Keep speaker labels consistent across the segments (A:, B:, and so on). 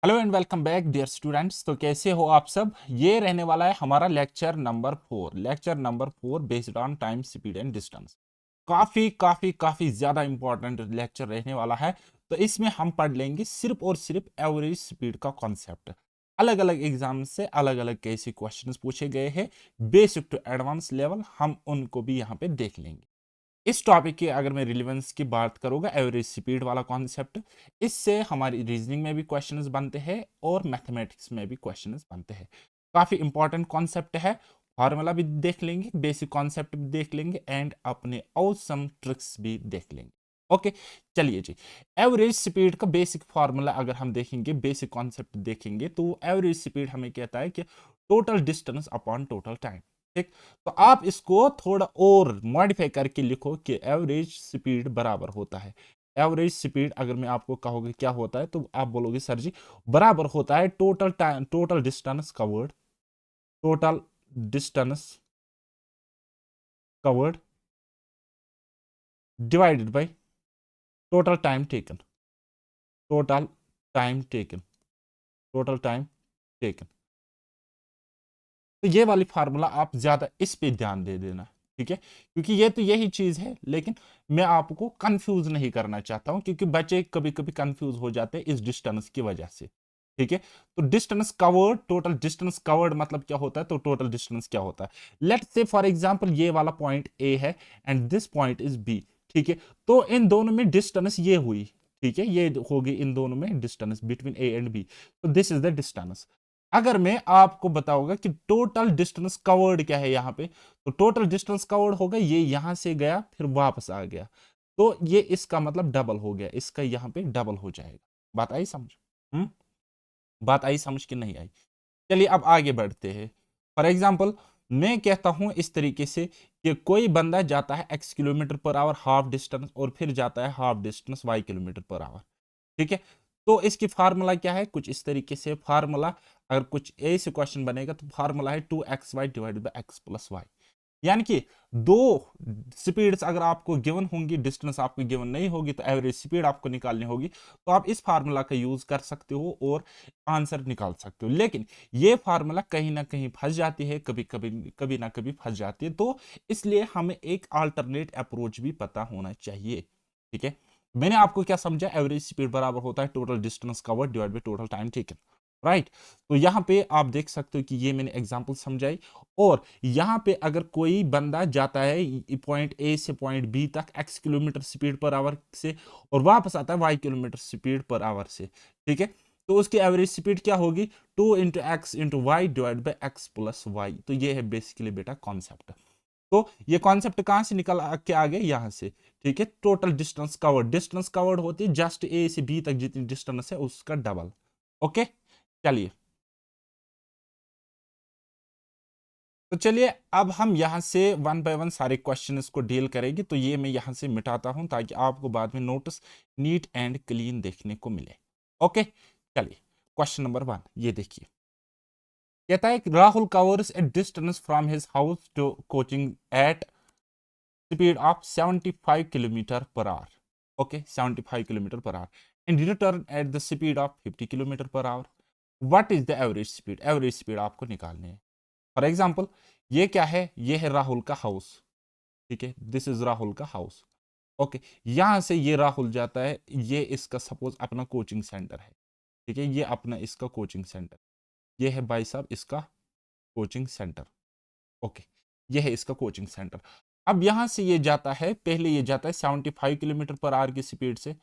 A: Hello and welcome back dear students. तो कैसे हो आप सब। ये रहने वाला है हमारा lecture number 4 based on time speed and distance. काफी काफी काफी ज्यादा इंपॉर्टेंट लेक्चर रहने वाला है। तो इसमें हम पढ़ लेंगे सिर्फ और सिर्फ एवरेज स्पीड का कॉन्सेप्ट। अलग अलग एग्जाम से अलग अलग कैसे क्वेश्चंस पूछे गए हैं, बेसिक टू एडवांस लेवल, हम उनको भी यहाँ पे देख लेंगे। इस टॉपिक की अगर मैं रिलेवेंस की बात करूंगा, एवरेज स्पीड वाला कॉन्सेप्ट, इससे हमारी रीजनिंग में भी क्वेश्चंस बनते हैं और मैथमेटिक्स में भी क्वेश्चंस बनते हैं। काफी इंपॉर्टेंट कॉन्सेप्ट है। फॉर्मूला भी देख लेंगे, बेसिक कॉन्सेप्ट भी देख लेंगे एंड अपने ऑसम ट्रिक्स भी देख लेंगे। ओके, चलिए जी। एवरेज स्पीड का बेसिक फार्मूला अगर हम देखेंगे, बेसिक कॉन्सेप्ट देखेंगे, तो एवरेज स्पीड हमें कहता है कि total distance upon total time. ठीक, तो आप इसको थोड़ा और मॉडिफाई करके लिखो कि एवरेज स्पीड बराबर होता है। एवरेज स्पीड अगर मैं आपको कहोगे क्या होता है, तो आप बोलोगे सर जी बराबर होता है total time, total distance covered, total distance covered divided by total time taken, total time taken, total time taken. तो ये वाली फार्मूला आप ज्यादा इस पे ध्यान दे देना, ठीक है, क्योंकि ये तो यही चीज है, लेकिन मैं आपको कंफ्यूज नहीं करना चाहता हूं, क्योंकि बच्चे कभी कभी कंफ्यूज हो जाते हैं इस डिस्टेंस की वजह से। ठीक है, तो distance covered, total distance covered मतलब क्या होता है, तो टोटल डिस्टेंस क्या होता है। लेट्स से फॉर एग्जांपल ये वाला पॉइंट ए है and this point is B. ठीक है, तो इन दोनों में डिस्टेंस ये हुई, ठीक है, ये होगी इन दोनों में distance between A and B. तो दिस इज द डिस्टेंस। अगर मैं आपको बताऊंगा कि टोटल डिस्टेंस कवर्ड क्या है यहाँ पे, तो टोटल डिस्टेंस कवर्ड होगा ये यहां से गया फिर वापस आ गया, तो ये इसका मतलब डबल हो गया, इसका यहाँ पे डबल हो जाएगा। बात आई समझ? हम्म, बात आई समझ कि नहीं आई? चलिए अब आगे बढ़ते हैं। फॉर एग्जाम्पल मैं कहता हूं इस तरीके से कि कोई बंदा जाता है x kilometre per hour half distance और फिर जाता है half distance y kilometre per our. ठीक है, तो इसकी फार्मूला क्या है, कुछ इस तरीके से फार्मूला, अगर कुछ ए से क्वेश्चन बनेगा तो फार्मूला है 2xy divided by x plus y. यानी कि दो स्पीड्स अगर आपको गिवन होंगी, डिस्टेंस आपको गिवन नहीं होगी, तो एवरेज स्पीड आपको निकालनी होगी, तो आप इस फार्मूला का यूज कर सकते हो और आंसर निकाल सकते हो। लेकिन ये फार्मूला कहीं ना कहीं फंस जाती है, कभी ना कभी फंस जाती है, तो इसलिए हमें एक अल्टरनेट अप्रोच भी पता होना चाहिए। ठीक है, मैंने आपको क्या समझा, एवरेज स्पीड बराबर होता है total distance covered divide by total time taken. Right, तो यहां पे आप देख सकते हो कि ये मैंने एग्जांपल समझाई। और यहां पे अगर कोई बंदा जाता है पॉइंट ए से पॉइंट बी तक x kilometre speed per hour से और वापस आता है y kilometre speed per hour से, ठीक है, तो उसकी एवरेज स्पीड क्या होगी, 2 × x × y divide by x plus y. तो ये है बेसिकली बेटा कॉन्सेप्ट। तो ये कॉन्सेप्ट कहां से निकल के आ गए, यहां से। ठीक है, total distance covered, distance covered होती है जस्ट ए से बी तक जितनी डिस्टेंस है उसका डबल। ओके, चलिए, तो चलिए अब हम यहां से वन बाय वन सारे क्वेश्चंस को डील करेंगे। तो ये मैं यहां से मिटाता हूं ताकि आपको बाद में नोट्स नीट एंड क्लीन देखने को मिले। ओके, चलिए, क्वेश्चन नंबर 1 ये देखिए। कहता है कि Rahul covers a distance from his house to coaching at speed of 75 kilometre per hour. Okay, 75 kilometre per hour and return at the speed of 50 kilometre per hour. What is the average speed? Average speed आपको निकालनी है। For example ये क्या है, ये है राहुल का house. ठीक है, दिस इज राहुल का हाउस। ओके, यहां से ये राहुल जाता है, ये इसका सपोज अपना कोचिंग सेंटर है। ठीक है, ये अपना इसका कोचिंग सेंटर, ये है भाई साहब इसका कोचिंग सेंटर। ओके, ये है इसका कोचिंग सेंटर। अब यहां से ये जाता है, पहले ये जाता है 75 किलोमीटर पर आवर की स्पीड से,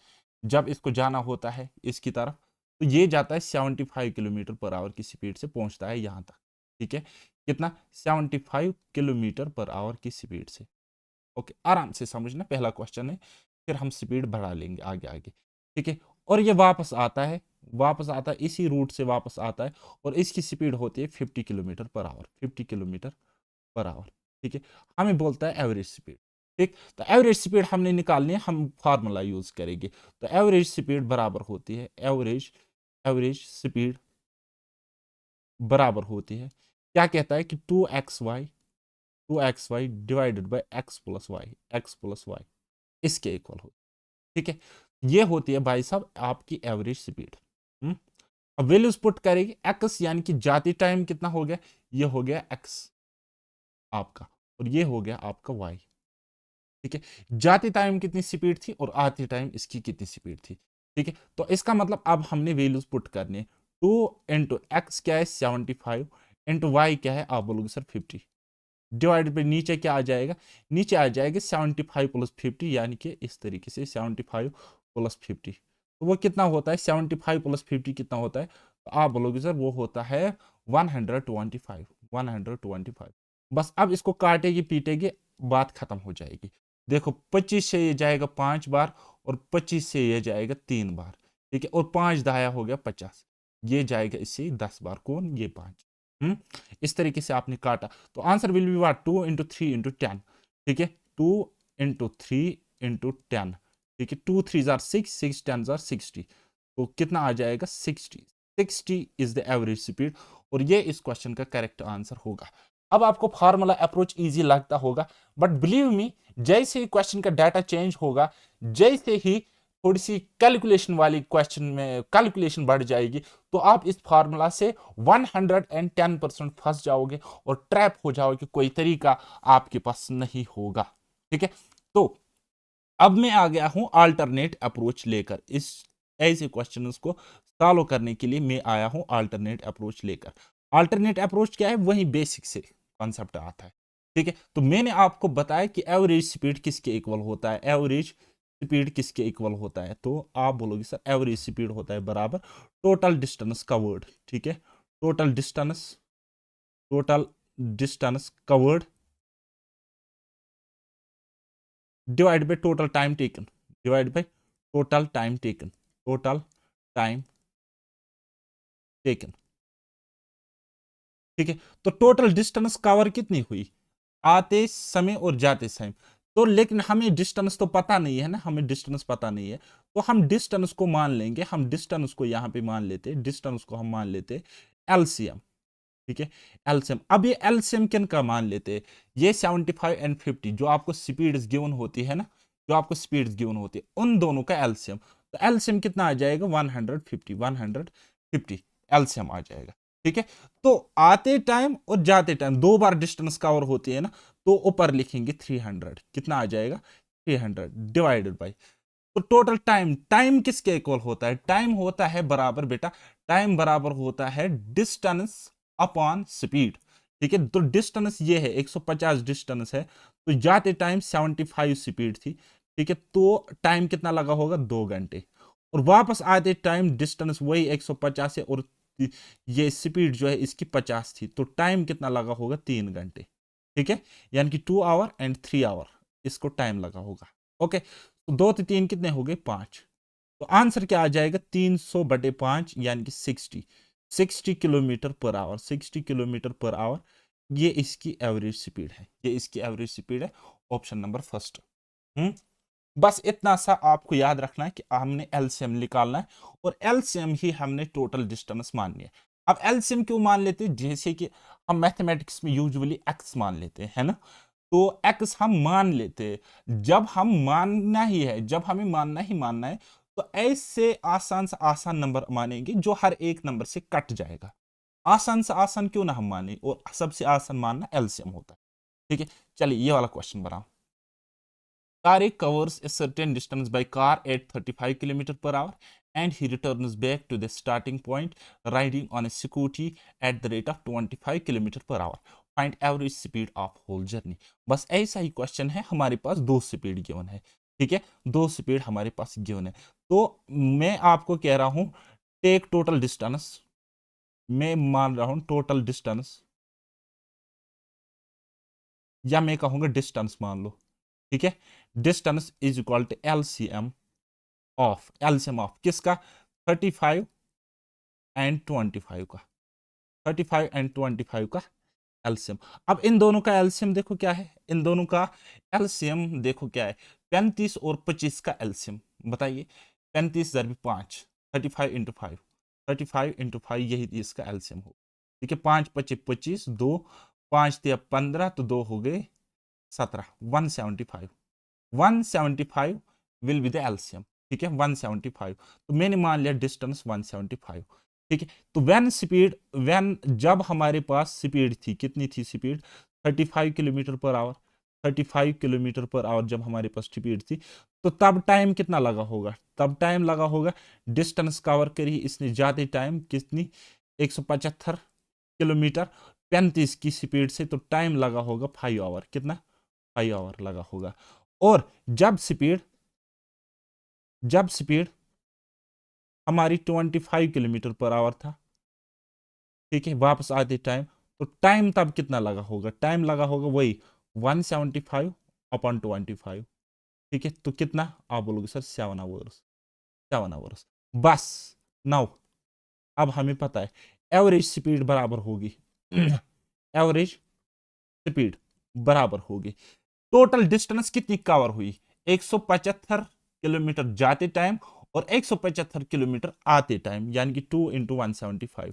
A: जब इसको जाना होता है इसकी तरफ, तो ये जाता है 75 किलोमीटर पर आवर की स्पीड से पहुंचता है यहां तक। ठीक है, कितना, 75 किलोमीटर पर आवर की स्पीड से। ओके, आराम से समझना, पहला क्वेश्चन है, फिर हम स्पीड बढ़ा लेंगे आगे आगे। ठीक है, और ये वापस आता है, वापस आता है इसी रूट से वापस आता है, और इसकी स्पीड होती है 50 kilometre per our, 50 kilometre per our. ठीक है, हमें बोलता है एवरेज स्पीड। ठीक, तो एवरेज स्पीड हमने निकालनी है, हम फार्मूला यूज करेंगे। तो एवरेज स्पीड बराबर होती है, एवरेज एवरेज स्पीड बराबर होती है, क्या कहता है कि 2xy divided by x plus y इसके इक्वल हो। ठीक है, ये होती है भाई साहब आपकी एवरेज स्पीड। अब वैल्यूज पुट करेगी x यानी कि जाती टाइम कितना हो गया, ये हो गया x आपका, और ये हो गया आपका y। ठीक है, जाती टाइम कितनी स्पीड थी और आती टाइम इसकी कितनी स्पीड थी। ठीक है, तो इसका मतलब अब हमने वैल्यूज पुट करने, 2 इंटू एक्स क्या है 75, इंटू वाई क्या है आप बोलोगे सर 50, डिवाइडेड बाई नीचे क्या आ जाएगा, नीचे आ जाएगा 75 प्लस 50, यानी कि इस तरीके से 75 प्लस 50, तो वो कितना होता है 75 प्लस 50 कितना होता है, तो आप बोलोगे सर वो होता है 125, 125। बस अब इसको काटेगी पीटेगी, बात खत्म हो जाएगी। देखो 25 से ये जाएगा 5 बार, और 25 से ये जाएगा 3 बार। ठीक है, और 5 दाया हो गया 50, ये जाएगा इससे 10 बार, कौन, ये 5। इस तरीके से आपने काटा, तो answer will be what, 2 into 3 into 10। ठीक है, 2 इंटू 3 इंटू 10। ठीक है, 2 3 जार 6, 6 10 जार 60, तो कितना आ जाएगा 60। 60 इज द एवरेज स्पीड, और ये इस क्वेश्चन का करेक्ट आंसर होगा। अब आपको फार्मूला अप्रोच इजी लगता होगा, बट बिलीव मी, जैसे ही क्वेश्चन का डाटा चेंज होगा, जैसे ही थोड़ी सी कैलकुलेशन वाली क्वेश्चन में कैलकुलेशन बढ़ जाएगी, तो आप इस फार्मूला से 110% फंस जाओगे और ट्रैप हो जाओगे, कोई तरीका आपके पास नहीं होगा। ठीक है, तो अब मैं आ गया हूं अल्टरनेट अप्रोच लेकर, इस ऐसे क्वेश्चंस को सॉल्व करने के लिए मैं आया हूं अल्टरनेट अप्रोच लेकर। अल्टरनेट अप्रोच क्या है, वही बेसिक से कॉन्सेप्ट आता है। ठीक है, तो मैंने आपको बताया कि एवरेज स्पीड किसके इक्वल होता है, एवरेज स्पीड किसके इक्वल होता है, तो आप बोलोगे सर एवरेज स्पीड होता है बराबर टोटल डिस्टेंस कवर्ड। ठीक है, total distance, total distance covered divide by total time taken, divide by total time taken, total time taken. ठीक है, तो टोटल डिस्टेंस कवर कितनी हुई आते समय और जाते समय, तो लेकिन हमें डिस्टेंस तो पता नहीं है ना, हमें डिस्टेंस पता नहीं है, तो हम डिस्टेंस को मान लेंगे, हम डिस्टेंस को यहां पे मान लेते, डिस्टेंस को हम मान लेते एलसीएम। ठीक है, एलसीएम, अब ये एलसीएम किन का मान लेते, ये 75 एंड 50 जो आपको स्पीड्स गिवन होती है ना, जो आपको स्पीड्स गिवन होती है, उन दोनों का एलसीएम, तो एलसीएम कितना आ जाएगा 150, 150 एलसीएम आ जाएगा। ठीक है, तो आते टाइम और जाते टाइम दो बार डिस्टेंस कवर होती है ना, तो ऊपर लिखेंगे 300, कितना आ जाएगा 300 डिवाइडेड बाई, तो टोटल टाइम, टाइम किसके इक्वल होता है, टाइम होता है बराबर बेटा, टाइम बराबर होता है डिस्टेंस अपॉन स्पीड। ठीक है, तो डिस्टेंस ये है 150 डिस्टेंस है, तो जाते टाइम 75 स्पीड थी। ठीक है, तो टाइम कितना लगा होगा 2 घंटे, और वापस आते टाइम डिस्टेंस वही 150 है, और ये स्पीड जो है इसकी 50 थी, तो टाइम कितना लगा होगा 3 घंटे। ठीक है, यानी कि 2 आवर एंड 3 आवर इसको टाइम लगा होगा। ओके, तो 2 से 3 कितने हो गए 5, तो आंसर क्या आ जाएगा 300/5 यानी कि 60 kilometre per our, 60 kilometre per our, ये इसकी एवरेज स्पीड है, ये इसकी एवरेज स्पीड है, ऑप्शन नंबर फर्स्ट। हम्म बस इतना सा आपको याद रखना है कि हमने एलसीएम निकालना है, और एलसीएम ही हमने टोटल डिस्टेंस माननी है। अब एलसीएम क्यों मान लेते हैं, जैसे कि हम मैथमेटिक्स में यूजुअली एक्स मान लेते हैं ना, तो एक्स हम मान लेते हैं, जब हम मानना ही है, जब हमें मानना ही मानना है, तो ऐसे आसान से आसान नंबर मानेंगे जो हर एक नंबर से कट जाएगा। आसान से आसान क्यों ना हम माने, और सबसे आसान मानना एलसीएम होता है। ठीक है, चलिए ये वाला क्वेश्चन बनाओ। Tariq covers a certain distance by car at 35 km per hour, and he returns back to the starting point riding on a scooty at the rate of 25 km per hour. Find average speed of whole journey. बस ऐसा ही question है, हमारे पास दो speed given है। ठीक है, दो speed हमारे पास गिवन है, तो मैं आपको कह रहा हूं टेक टोटल डिस्टेंस, मैं मान रहा हूं टोटल डिस्टेंस, या मैं कहूंगा डिस्टेंस मान लो। ठीक है, distance is equal to LCM of, LCM of किसका 35 एंड 25 का, 35 एंड 25 का एलसीएम। अब इन दोनों का एलसीएम देखो क्या है, इन दोनों का एलसीएम देखो क्या है, 35 और 25 का एलसीएम बताइए, 35 × 5, 35 इंटू 5, 35 इंटू 5 यही इसका एलसीएम हो। ठीक है, 5 25 25, 2 5 × 15, तो 2 हो गए 17, 175, 175 विल बी द एलसीएम। ठीक है, 175, तो मैंने मान लिया डिस्टेंस 175, ठीक है। तो व्हेन जब हमारे पास स्पीड थी, कितनी थी speed, 35 kilometre per our, 35 kilometre per our जब हमारे पास स्पीड थी, तो तब टाइम कितना लगा होगा, तब टाइम लगा होगा, डिस्टेंस कवर करी इसने ज्यादा टाइम, कितनी, 175 किलोमीटर 35 की स्पीड से, तो टाइम लगा होगा 5 आवर, कितना, 5 आवर लगा होगा। और जब स्पीड हमारी 25 किलोमीटर पर आवर था, ठीक है, वापस आते टाइम, तो टाइम तब कितना लगा होगा, टाइम लगा होगा वही 175 अपॉन 25, ठीक है। तो कितना आप बोलोगे सर, 7 आवर्स, 7 आवर्स। बस नाउ अब हमें पता है एवरेज स्पीड बराबर होगी एवरेज स्पीड बराबर होगी टोटल डिस्टेंस कितनी कवर हुई, 175 किलोमीटर जाते टाइम और 175 किलोमीटर आते टाइम, यानी कि 2 इंटू 175,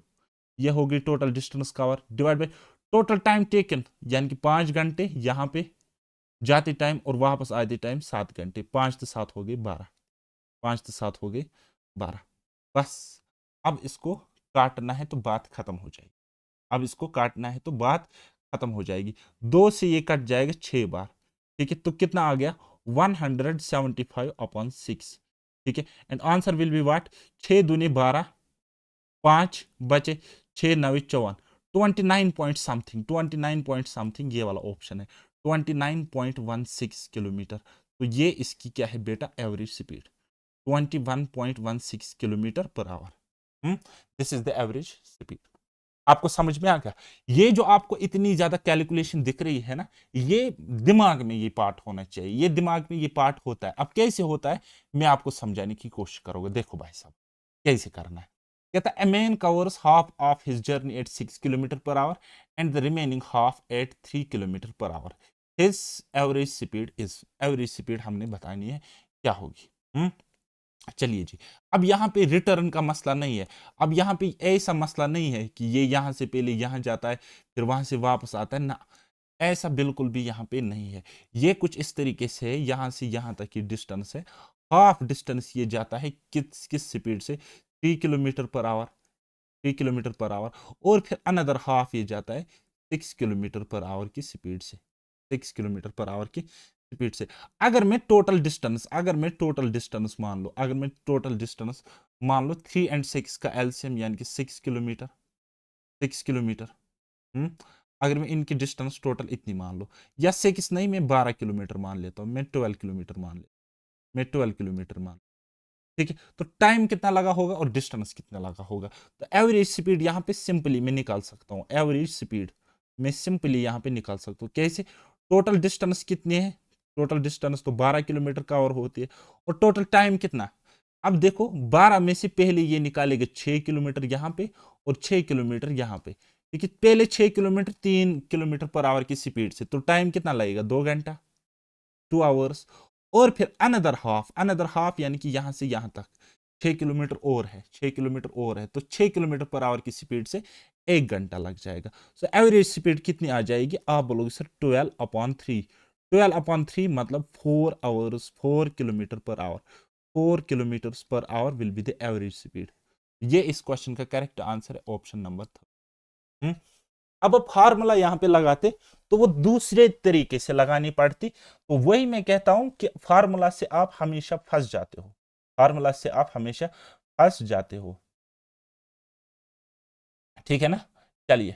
A: यह होगी total distance cover, divide by total time taken, यानी कि 5 घंटे यहां पे जाते टाइम और वापस आते टाइम 7 घंटे, 5 तो 7 हो गए 12, 5 तो 7 हो गए 12। बस अब इसको काटना है तो बात खत्म हो जाएगी, अब इसको काटना है तो बात खत्म हो जाएगी, 2 से ये कट जाएगा 6 बार, ठीक है। तो कितना आ गया, 175 अपॉन 6, ठीक है। And answer will be what, 6 दूनी 12, 5 बचे, 6 9 54, 29 पॉइंट समथिंग, 29 पॉइंट समथिंग ये वाला ऑप्शन है, 29.16 किलोमीटर। तो ये इसकी क्या है बेटा, average speed 21.16 kilometre per our, this is the average speed. आपको समझ में आ गया, ये जो आपको इतनी ज्यादा कैलकुलेशन दिख रही है ना, ये दिमाग में ये पार्ट होना चाहिए, ये दिमाग में ये पार्ट होता है। अब कैसे होता है मैं आपको समझाने की कोशिश करूंगा, देखो भाई साहब कैसे करना है। कहता है, a man covers half of his journey at 6 kilometre per hour and the remaining half at 3 kilometre per hour, his average speed is, average speed हमने बतानी है क्या होगी। चलिए जी, अब यहाँ पे रिटर्न का मसला नहीं है, अब यहाँ पे ऐसा मसला नहीं है कि ये यहाँ से पहले यहाँ जाता है फिर वहां से वापस आता है ना, ऐसा बिल्कुल भी यहाँ पे नहीं है। ये कुछ इस तरीके से है, यहाँ से यहाँ तक की डिस्टेंस है, हाफ डिस्टेंस ये जाता है किस किस स्पीड से, 3 kilometre per our, 3 kilometre per our, और फिर अनदर हाफ ये जाता है 6 किलोमीटर पर आवर की स्पीड से, 6 किलोमीटर पर आवर की स्पीड से। अगर मैं टोटल डिस्टेंस, अगर मैं टोटल डिस्टेंस मान लो 3 एंड 6 का एलसीएम यानी कि 6 किलोमीटर, 6 किलोमीटर, अगर मैं इनकी डिस्टेंस टोटल इतनी मान लो, या 6 नहीं मैं 12 किलोमीटर मान लेता हूँ, मैं 12 किलोमीटर मान ले, मैं 12 किलोमीटर मान, ठीक है। तो टाइम कितना लगा होगा और डिस्टेंस कितना लगा होगा, तो एवरेज स्पीड यहाँ पे सिंपली मैं निकाल सकता हूँ, एवरेज स्पीड मैं सिंपली यहाँ पे निकाल सकता हूँ, कैसे, टोटल डिस्टेंस कितनी है, टोटल डिस्टेंस तो 12 किलोमीटर का और होती है, और टोटल टाइम कितना, अब देखो 12 में से पहले ये निकालेगा 6 किलोमीटर यहाँ पे और 6 किलोमीटर यहाँ पे, ठीक है, पहले 6 किलोमीटर 3 किलोमीटर पर आवर की स्पीड से, तो टाइम कितना लगेगा, 2 घंटा, 2 आवर्स, और फिर अनदर हाफ यानी कि यहां से यहां तक 6 किलोमीटर और है, 6 किलोमीटर और है, तो 6 किलोमीटर पर आवर की स्पीड से 1 घंटा लग जाएगा। सो एवरेज स्पीड कितनी आ जाएगी, आप बोलोगे सर 12/3, 12/3 मतलब 4 hours, 4 kilometre per our, 4 kilometre per our will be the average speed. ये इस क्वेश्चन का करेक्ट आंसर है ऑप्शन नंबर 3। अब फार्मूला यहां पे लगाते तो वो दूसरे तरीके से लगानी पड़ती, तो वही मैं कहता हूं कि फार्मूला से आप हमेशा फंस जाते हो, फार्मूला से आप हमेशा फंस जाते हो, ठीक है ना। चलिए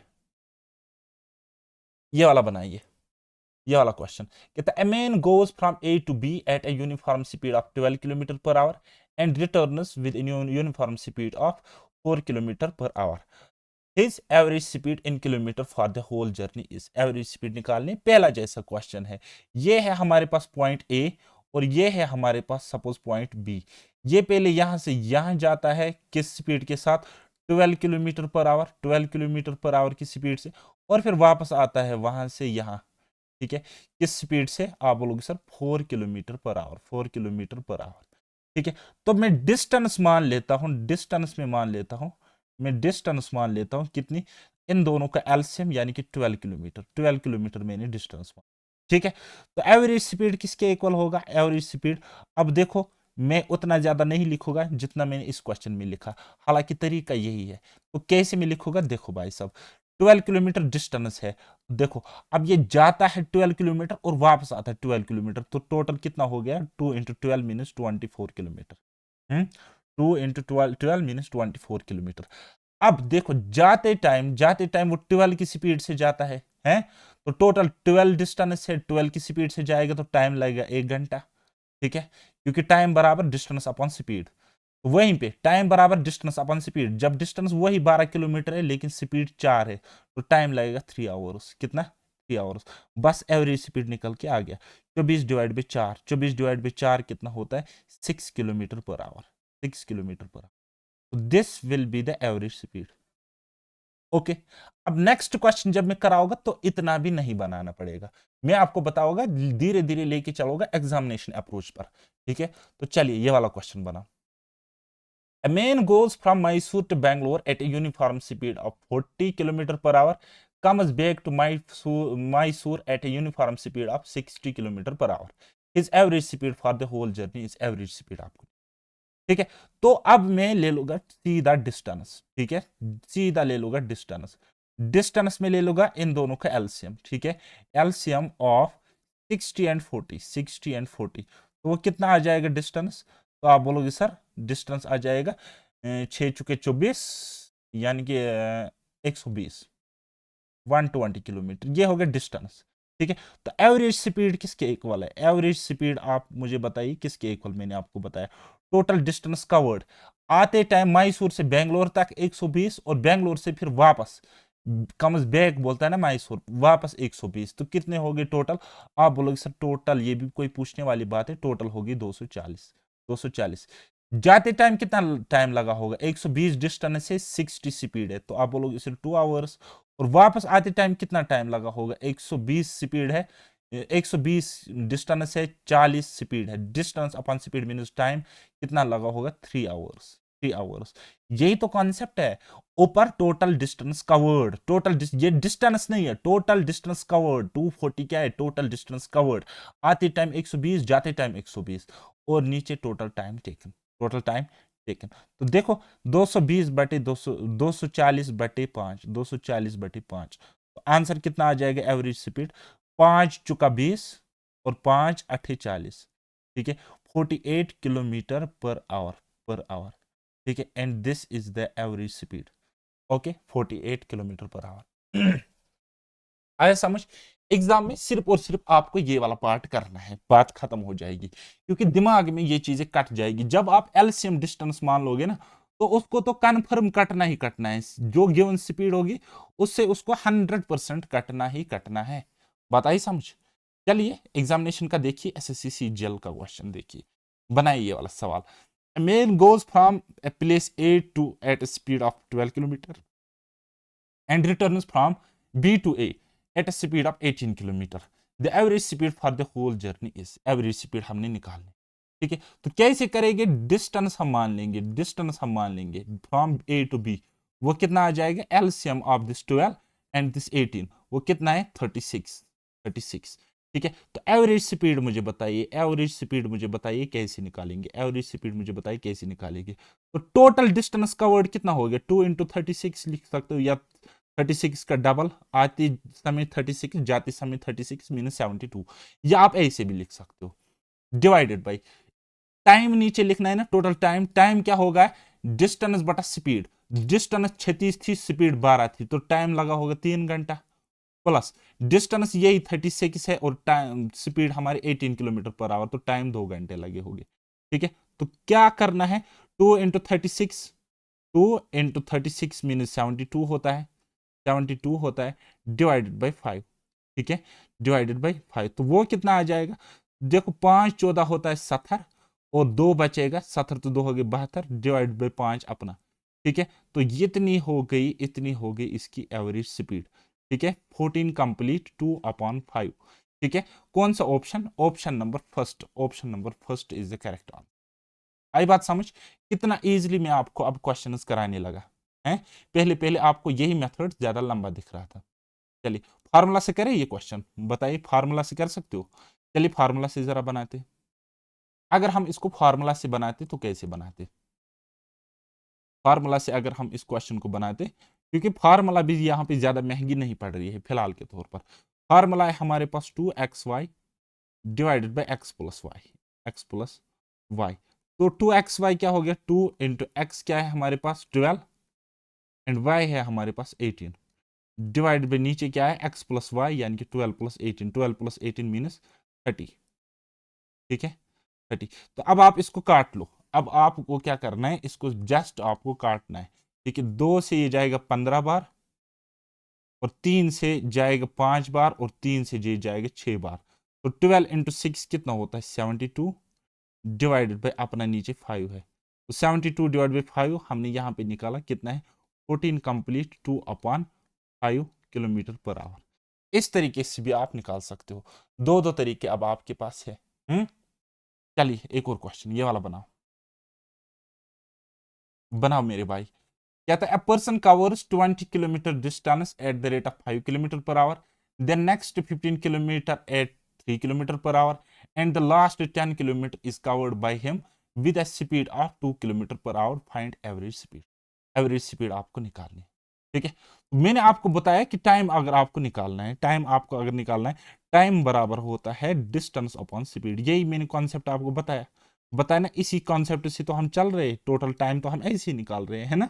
A: ये वाला बनाइए, ये वाला क्वेश्चन कहता है, a man goes from A to B at a uniform speed of 12 kilometre per hour and returns with a uniform speed of 4 kilometre per hour, his average speed in kilometre for the whole journey is, average speed निकालने पहला जैसा question है, ये है हमारे पास point A और ये है हमारे पास सपोज पॉइंट बी, ये पहले यहां से यहां जाता है किस स्पीड के साथ, 12 kilometre per our, 12 kilometre per our की स्पीड से, और फिर वापस आता है वहां से यहां, ठीक है, किस स्पीड से, आप बोलोगे sir 4 kilometre per our, 4 kilometre per our, ठीक है। तो मैं डिस्टेंस मान लेता हूं, डिस्टेंस में मान लेता हूं, मैं डिस्टेंस मान लेता हूं कितनी, इन दोनों का एलसीएम यानी कि 12 किलोमीटर, 12 किलोमीटर मैंने डिस्टेंस मान, ठीक है। तो एवरेज स्पीड किसके इक्वल होगा, एवरेज स्पीड, अब देखो मैं उतना ज्यादा नहीं लिखूंगा जितना मैंने इस क्वेश्चन में लिखा, हालांकि तरीका यही है। तो कैसे मैं लिखूंगा, देखो भाई साहब 12 किलोमीटर डिस्टेंस है, देखो अब ये जाता है 12 किलोमीटर और वापस आता है 12 किलोमीटर, तो टोटल कितना हो गया, 2 इंटू 12 मीनस 24 किलोमीटर। 2 into 12 मीनस 24 kilometre. अब देखो जाते टाइम वो 12 की स्पीड से जाता है, तो टोटल 12 डिस्टेंस है, 12 की स्पीड से जाएगा तो टाइम लगेगा 1 घंटा, ठीक है, क्योंकि टाइम बराबर डिस्टेंस अपॉन स्पीड। वहीं पे टाइम बराबर डिस्टेंस अपॉन स्पीड, जब डिस्टेंस वही 12 किलोमीटर है लेकिन स्पीड 4 है, तो टाइम लगेगा 3 आवर्स, कितना 3 आवर्स। बस एवरेज स्पीड निकल के आ गया, 24 डिवाइड बाई 4, 24 डिवाइड बाई 4 कितना होता है, 6 kilometre per hour, 6 kilometre per hour. तो this will be the average speed. Okay, अब नेक्स्ट क्वेश्चन जब मैं कराऊंगा तो इतना भी नहीं बनाना पड़ेगा, मैं आपको बताऊंगा, धीरे धीरे लेके चलूंगा एग्जामिनेशन अप्रोच पर, ठीक है। तो चलिए ये वाला क्वेश्चन बना। A man goes from Mysore to Bangalore at a uniform speed of 40 km per hour, comes back to Mysore at a uniform speed of 60 km per hour. His average speed for the whole journey is average speed आपको, ठीक है। तो अब मैं ले लूंगा सीधा distance, ठीक है, सीधा ले लूंगा डिस्टेंस, डिस्टेंस में ले लूंगा इन दोनों का एलसीएम, ठीक है, एलसीएम ऑफ 60 एंड 40, 60 एंड 40, तो वो कितना आ जाएगा डिस्टेंस, तो आप बोलोगे सर डिस्टेंस आ जाएगा 6 चुके 24, यानी कि 120, 120 किलोमीटर, ये हो गया डिस्टेंस, ठीक है। तो एवरेज स्पीड किसके इक्वल है, एवरेज स्पीड आप मुझे बताइए किसके इक्वल, मैंने आपको बताया टोटल डिस्टेंस कवर्ड आते टाइम मैसूर से बेंगलोर तक 120, और बेंगलोर से फिर वापस कम्स बैक बोलता है ना मैसूर, वापस 120, तो कितने हो गए टोटल, आप बोलोगे सर टोटल, ये भी कोई पूछने वाली बात है, टोटल होगी 240, 240। जाते टाइम कितना टाइम लगा होगा, 120 डिस्टेंस से 60 स्पीड है, तो आप बोलोगे सर 2 आवर्स, और वापस आते टाइम कितना टाइम लगा होगा, 120 स्पीड है, 120 डिस्टेंस है, 40 स्पीड है, distance upon speed means time कितना लगा होगा, 3 आवर्स, 3 आवर्स। यही तो कॉन्सेप्ट है, ऊपर टोटल डिस्टेंस कवर्ड, ये डिस्टेंस नहीं है, टोटल डिस्टेंस कवर्ड 240 क्या है, टोटल डिस्टेंस कवर्ड, आते टाइम 120, जाते टाइम 120, और नीचे total time taken, total time taken. तो देखो 220 बटे 200, 240 बटे 5, 240 बटे 5, तो आंसर कितना आ जाएगा, एवरेज स्पीड 5 चुका 20 और 5 अठे 40, ठीक है, 48 kilometre per our, per hour, ठीक है, and this is the average speed, okay 48 kilometre per our. आया समझ, एग्जाम में सिर्फ और सिर्फ आपको ये वाला पार्ट करना है, बात खत्म हो जाएगी, क्योंकि दिमाग में ये चीजें कट जाएगी, जब आप एलसीएम डिस्टेंस मान लोगे ना, तो उसको तो कन्फर्म कटना ही कटना है, जो गिवन स्पीड होगी उससे उसको 100% कटना ही कटना है, बात आई समझ। चलिए एग्जामिनेशन का देखिए, एसएससी सीजीएल का क्वेश्चन देखिए, बनाइए ये वाला सवाल। A man goes from a place A to at a speed of 12 kilometer and returns from B to A at a speed of 18 kilometer. The average speed for the whole journey is, average speed हमने निकालनी, ठीक है। तो कैसे करेंगे, distance हम मान लेंगे, डिस्टेंस हम मान लेंगे फ्रॉम A टू B, वो कितना आ जाएगा, LCM of this 12 and this 18, वो कितना है 36, 36, ठीक है। तो एवरेज स्पीड मुझे बताइए, एवरेज स्पीड मुझे बताइए कैसे निकालेंगे, एवरेज स्पीड मुझे बताइए कैसे निकालेंगे। तो टोटल डिस्टेंस कवर्ड कितना हो गया, 2 इंटू 36 लिख सकते हो, या 36 का डबल, आते समय 36, जाते समय 36 मीनस 72, या आप ऐसे भी लिख सकते हो, डिवाइडेड बाई टाइम नीचे लिखना है ना, टोटल टाइम, टाइम क्या होगा, डिस्टेंस बटा स्पीड, डिस्टेंस 36 थी, स्पीड 12 थी, तो टाइम लगा होगा 3 घंटा, प्लस डिस्टेंस यही 36 है और टाइम स्पीड हमारी 18 किलोमीटर पर आवर, तो टाइम 2 घंटे लगे होंगे, ठीक है। तो क्या करना है, 2 इंटू 36, 2 इंटू 36 मीनस 72 होता है, 72 होता है, डिवाइडेड बाई 5, ठीक है, डिवाइडेड बाई 5, तो वो कितना आ जाएगा, देखो 5 14 होता है 70, और 2 बचेगा, 70 तो 2 हो गए 72, डिवाइड बाई 5 अपना, ठीक है। तो इतनी हो गई, इतनी हो गई इसकी एवरेज स्पीड, ठीक है, 14 कंप्लीट 2/5, ठीक है। कौन सा option, option number first, option number first is the correct answer. आई बात समझ, कितना इजीली मैं आपको अब क्वेश्चंस कराने लगा है, पहले पहले आपको यही मेथड ज्यादा लंबा दिख रहा था। चलिए फार्मूला से करें ये क्वेश्चन, बताइए फार्मूला से कर सकते हो, चलिए फार्मूला से जरा बनाते। अगर हम इसको फार्मूला से बनाते तो कैसे बनाते? फार्मूला से अगर हम इस क्वेश्चन को बनाते, क्योंकि फार्मूला भी यहाँ पे ज्यादा महंगी नहीं पड़ रही है फिलहाल के तौर पर। फार्मूला है हमारे पास 2xy डिवाइडेड बाई x+y। तो 2xy क्या हो गया, 2 इंटू एक्स क्या है हमारे पास 12 एंड y है हमारे पास 18 डिवाइड बाई नीचे क्या है x+y यानी कि 12+18, 12+18 मीनस 30। ठीक है 30। तो अब आप इसको काट लो। अब आपको क्या करना है, इसको जस्ट आपको काटना है। ठीक है, 2 से ये जाएगा 15 बार और 3 से जाएगा 5 बार और 3 से ये जाएगा 6 बार। तो 12 इंटू 6 कितना होता है 72 डिवाइडेड बाई अपना नीचे 5 है। तो 72 डिवाइड बाई 5 हमने यहाँ पे निकाला कितना है 14 कंप्लीट 2/5 किलोमीटर पर आवर। इस तरीके से भी आप निकाल सकते हो। दो दो तरीके अब आपके पास है। चलिए एक और क्वेश्चन ये वाला बनाओ। बनाओ मेरे भाई। कहता है, a person covers 20 kilometer distance at the rate of 5 kilometer per hour, then next 15 kilometer at 3 kilometer per hour, and the last 10 kilometer is covered by him with a speed of 2 kilometer per hour. Find average speed. Average speed आपको निकालनी है। ठीक है, मैंने आपको बताया कि time अगर आपको निकालना है, टाइम आपको अगर निकालना है, टाइम बराबर होता है डिस्टेंस अपॉन स्पीड। यही मैंने कॉन्सेप्ट आपको बताया बताया ना, इसी कॉन्सेप्ट से तो हम चल रहे हैं। टोटल टाइम तो हम ऐसे ही निकाल रहे हैं, है ना,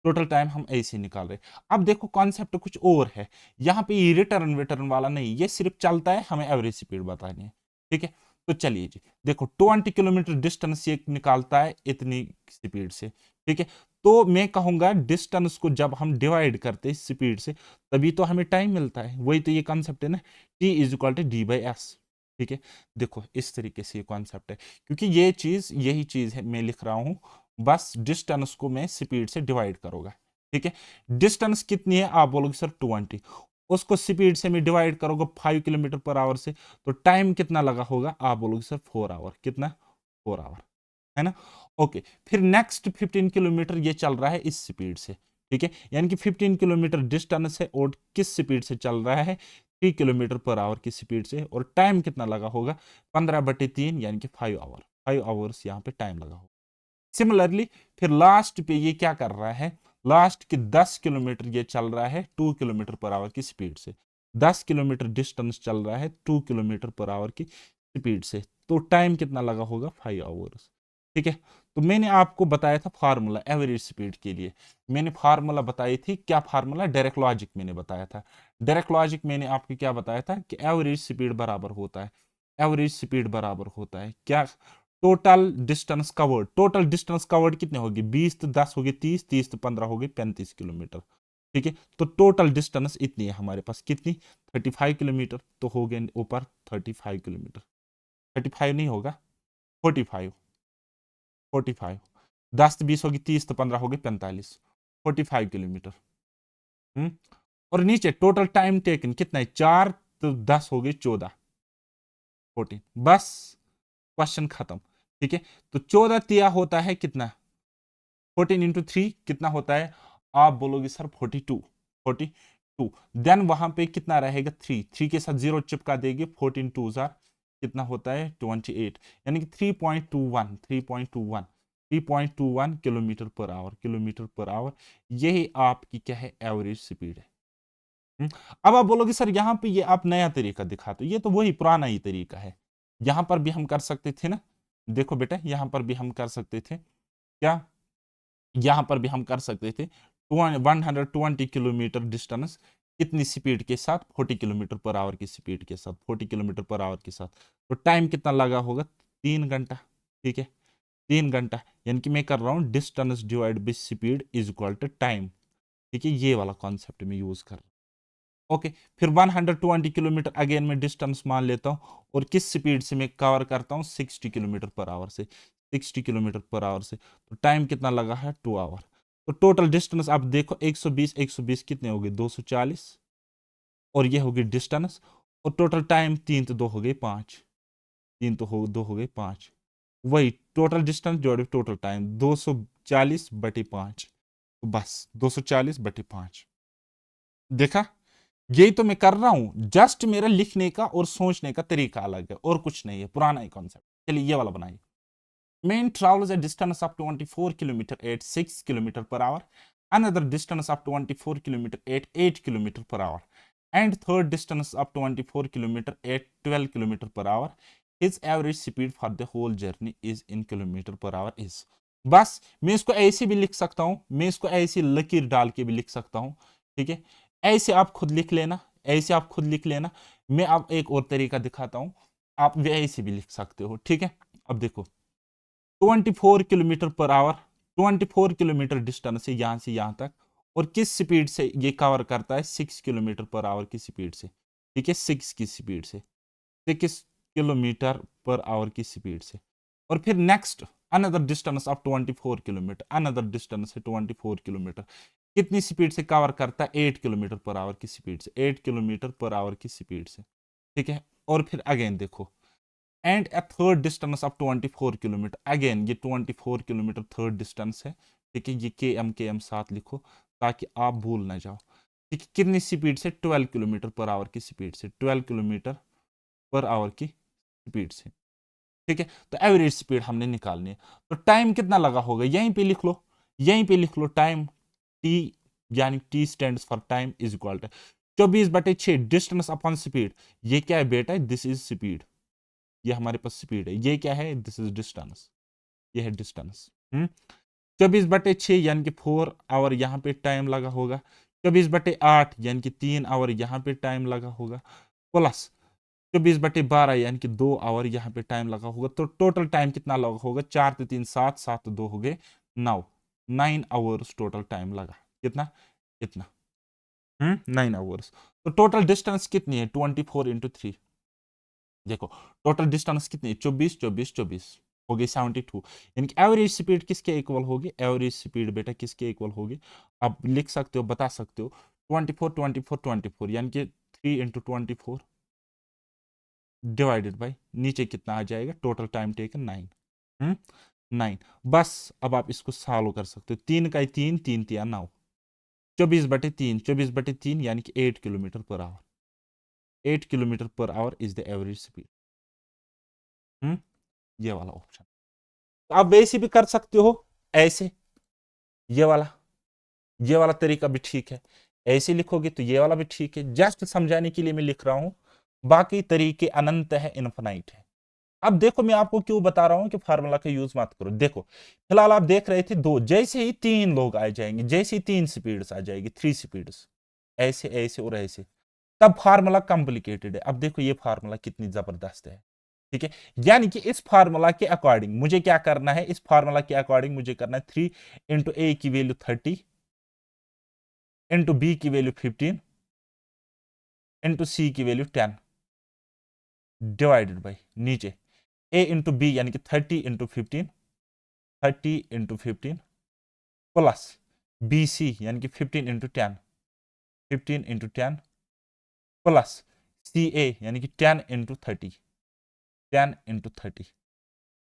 A: टोटल टाइम हम ऐसे ही निकाल रहे हैं। अब देखो कॉन्सेप्ट कुछ और है, यहाँ पे ये रिटर्न विटर्न वाला नहीं, ये सिर्फ चलता है, हमें एवरेज स्पीड बतानी है। ठीक है, तो चलिए जी देखो 20 किलोमीटर डिस्टेंस ये निकालता है इतनी स्पीड से। ठीक है, तो मैं कहूंगा डिस्टेंस को जब हम डिवाइड करते हैं स्पीड से तभी तो हमें टाइम मिलता है। वही तो ये कॉन्सेप्ट है ना, T is equal to D by S. ठीक है, देखो इस तरीके से ये कॉन्सेप्ट है, क्योंकि ये चीज यही चीज है मैं लिख रहा हूं, बस डिस्टेंस को मैं स्पीड से डिवाइड करूंगा। ठीक है, डिस्टेंस कितनी है आप बोलोगे सर 20, उसको स्पीड से मैं डिवाइड करूंगा 5 किलोमीटर पर आवर से, तो टाइम कितना लगा होगा आप बोलोगे सर 4 आवर। कितना 4 आवर, है ना। ओके, फिर नेक्स्ट 15 किलोमीटर ये चल रहा है इस स्पीड से। ठीक है, यानी कि 15 किलोमीटर डिस्टेंस है और किस स्पीड से चल रहा है 3 किलोमीटर पर आवर की स्पीड से, और टाइम कितना लगा होगा 15/3 यानी कि 5 आवर, 5 आवर्स यहाँ पे टाइम लगा होगा। सिमिलरली फिर लास्ट पे ये क्या कर रहा है, लास्ट के 10 किलोमीटर ये चल रहा है 2 किलोमीटर पर आवर की स्पीड से। 10 किलोमीटर डिस्टेंस चल रहा है 2 किलोमीटर पर आवर की स्पीड से, तो टाइम कितना लगा होगा 5 आवर्स। ठीक है, तो मैंने आपको बताया था फार्मूला एवरेज स्पीड के लिए। मैंने फार्मूला बताई थी, क्या फार्मूला, डायरेक्ट लॉजिक मैंने बताया था। डायरेक्ट लॉजिक मैंने आपको क्या बताया था कि एवरेज स्पीड बराबर होता है, एवरेज स्पीड बराबर होता है क्या, total distance covered. Total distance covered कितने होगी 20 तो 10 हो गए 30, 30 तो 15 हो गए 35 किलोमीटर। ठीक है, तो टोटल डिस्टेंस इतनी है हमारे पास, कितनी 35 किलोमीटर, तो हो गए ऊपर 35 किलोमीटर। 35 नहीं होगा 45, 45, 10 तो 20 होगी 30 तो 15 हो गई 45, 45 किलोमीटर। हम्म, और नीचे टोटल टाइम टेकन कितना है 4 तो 10 हो गई 14, 14। बस क्वेश्चन खत्म। ठीक है, तो 14 तिया होता है कितना, 14 इंटू 3 कितना होता है आप बोलोगे सर 42, 42। देन वहां पे कितना रहेगा 3, 3 के साथ 0 चिपका देगी, 14 टू जार कितना होता है 28, यानी कि 3.21, 3.21, 3.21 kilometre per our, kilometre per our. यही आपकी क्या है एवरेज स्पीड है। अब आप बोलोगे सर यहाँ पे ये आप नया तरीका दिखाते हो, ये तो वही पुराना ही तरीका है, यहां पर भी हम कर सकते थे ना। देखो बेटा यहां पर भी हम कर सकते थे क्या, यहां पर भी हम कर सकते थे 120 किलोमीटर डिस्टेंस कितनी स्पीड के साथ 40 किलोमीटर पर आवर की स्पीड के साथ, 40 किलोमीटर पर आवर के साथ, तो टाइम कितना लगा होगा 3 घंटा। ठीक है, 3 घंटा, यानी कि मैं कर रहा हूं distance divide by speed is equal to time. ठीक है, ये वाला कॉन्सेप्ट में यूज कर रहा हूं। ओके, फिर 120 किलोमीटर अगेन मैं डिस्टेंस मान लेता हूं, और किस स्पीड से मैं कवर करता हूं 60 किलोमीटर पर आवर से, 60 किलोमीटर पर आवर से, तो टाइम कितना लगा है 2 आवर। तो टोटल डिस्टेंस आप देखो 120, 120 कितने हो गए 240, और ये हो गई डिस्टेंस, और टोटल टाइम 3 तो 2 हो गए 5, 3 तो हो 2 हो गए 5, वही टोटल डिस्टेंस जोड़े टोटल टाइम 240/5, तो बस 240/5। देखा, यही तो मैं कर रहा हूं, जस्ट मेरा लिखने का और सोचने का तरीका अलग है और कुछ नहीं है, पुराना ही कॉन्सेप्ट। चलिए ये वाला बनाइए। main travels a distance of 24 km at 6 km per hour, another distance of 24 km at 8 km per hour, and third distance of 24 km at 12 km per hour. His average speed for the whole journey is in kilometer per hour is. बस मैं इसको ऐसे भी लिख सकता हूं, मैं इसको ऐसे लकीर डाल के भी लिख सकता हूं, ठीक है। ऐसे आप खुद लिख लेना, ऐसे आप खुद लिख लेना। मैं अब एक और तरीका दिखाता हूं, आप भी ऐसे भी लिख सकते हो, ठीक है। अब देखो 24 kilometre per our, 24 kilometre distance है यहां से यहां तक, और किस स्पीड से ये कवर करता है, 6 किलोमीटर पर आवर की स्पीड से, ठीक है, 6 की स्पीड से, 6 किलोमीटर पर आवर की स्पीड से। और फिर next another distance of 24 kilometre, another distance है 24 किलोमीटर, कितनी स्पीड से कवर करता है, 8 किलोमीटर पर आवर की स्पीड से, 8 किलोमीटर पर आवर की स्पीड से, ठीक है। और फिर अगेन देखो, and A third distance of 24 kilometre, again ये 24 किलोमीटर थर्ड डिस्टेंस है, ठीक है। ये के एम साथ लिखो ताकि आप भूल ना जाओ, ठीक है। कितनी स्पीड से, 12 किलोमीटर पर आवर की स्पीड से, 12 किलोमीटर पर आवर की स्पीड से, ठीक है। तो एवरेज स्पीड हमने निकालनी है। तो टाइम कितना लगा होगा, यहीं पे लिख लो, यहीं पे लिख लो टाइम, टी यानी T stands for time is equal to 24/6 distance upon speed. ये क्या है बेटा, दिस इज स्पीड, ये हमारे पास स्पीड है। ये क्या है, दिस इज डिस्टेंस, ये है डिस्टेंस। 24/6 यानी कि 4 आवर यहाँ पे टाइम लगा होगा, 24/8 यानी कि 3 आवर यहाँ पे टाइम लगा होगा, प्लस 24/12 यानी कि 2 आवर यहाँ पे टाइम लगा होगा। तो टोटल टाइम कितना लगा होगा, 4 से 3 7, 7 2 हो गए 9, 9 आवर्स टोटल टाइम लगा। कितना, कितना 9 आवर्स। तो टोटल डिस्टेंस कितनी है, 24 × 3, देखो टोटल डिस्टेंस कितनी है, 24 24 24 हो गई 72। यानी कि एवरेज स्पीड किसके इक्वल होगी, एवरेज स्पीड बेटा किसके इक्वल होगी, आप लिख सकते हो, बता सकते हो, 24 24 24 यानी कि 3 × 24 डिवाइडेड बाई नीचे कितना आ जाएगा, टोटल टाइम टेकन 9, 9। बस अब आप इसको सॉल्व कर सकते हो, 3 का 3, 3 3 9, 24/3, 24/3 यानी कि 8 kilometre per our, 8 kilometre per our is the average speed. ये वाला ऑप्शन आप वैसे भी कर सकते हो, ऐसे, ये वाला, ये वाला तरीका भी ठीक है। ऐसे लिखोगे तो ये वाला भी ठीक है, जस्ट समझाने के लिए मैं लिख रहा हूं, बाकी तरीके अनंत है, इनफाइनाइट है। अब देखो मैं आपको क्यों बता रहा हूं कि फार्मूला का यूज मत करो। देखो फिलहाल आप देख रहे थे 2, जैसे ही 3 लोग आ जाएंगे, जैसे ही 3 स्पीड्स आ जाएगी, 3 स्पीड्स, ऐसे ऐसे और ऐसे, तब फार्मूला कॉम्प्लिकेटेड है। अब देखो ये फार्मूला कितनी जबरदस्त है, ठीक है। यानी कि इस फार्मूला के अकॉर्डिंग मुझे क्या करना है, इस फार्मूला के अकॉर्डिंग मुझे करना है 3 × A की वैल्यू 30, × B की वैल्यू 15, × C की वैल्यू 10, डिवाइडेड बाई नीचे A × B यानी कि 30 × 15, 30 × 15 प्लस BC यानी कि 15 × 10, 15 × 10 प्लस CA यानी कि 10 × 30, 10 × 30।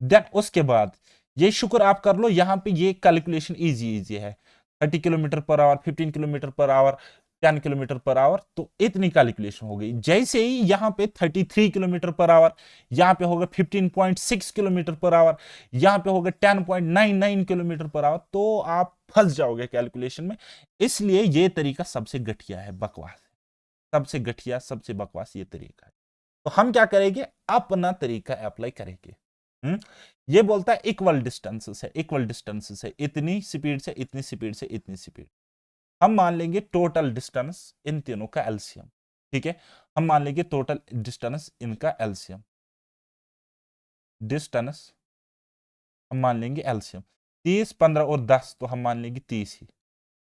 A: देन उसके बाद ये शुक्र आप कर लो, यहां पे ये कैलकुलेशन इजी इजी है, 30 kilometre per our, 15 kilometre per our, 10 kilometre per hour, तो इतनी कैलकुलेशन हो गई। जैसे ही यहां पे 33 किलोमीटर पर आवर, यहां पे होगा 15.6 किलोमीटर पर आवर, यहां पे होगा 10.99 किलोमीटर पर आवर, तो आप फंस जाओगे कैलकुलेशन में। इसलिए ये तरीका सबसे घटिया है, बकवास, सबसे घटिया सबसे बकवास ये तरीका है। तो हम क्या करेंगे, अपना तरीका अप्लाई करेंगे। ये बोलता है इक्वल डिस्टेंस है, इक्वल डिस्टेंस है, इतनी स्पीड से इतनी स्पीड से इतनी स्पीड। हम मान लेंगे टोटल डिस्टेंस इन तीनों का एलसीएम, ठीक है। हम मान लेंगे टोटल डिस्टेंस इनका एलसीएम, डिस्टेंस हम मान लेंगे एलसीएम 30 15 और 10, तो हम मान लेंगे 30 ही,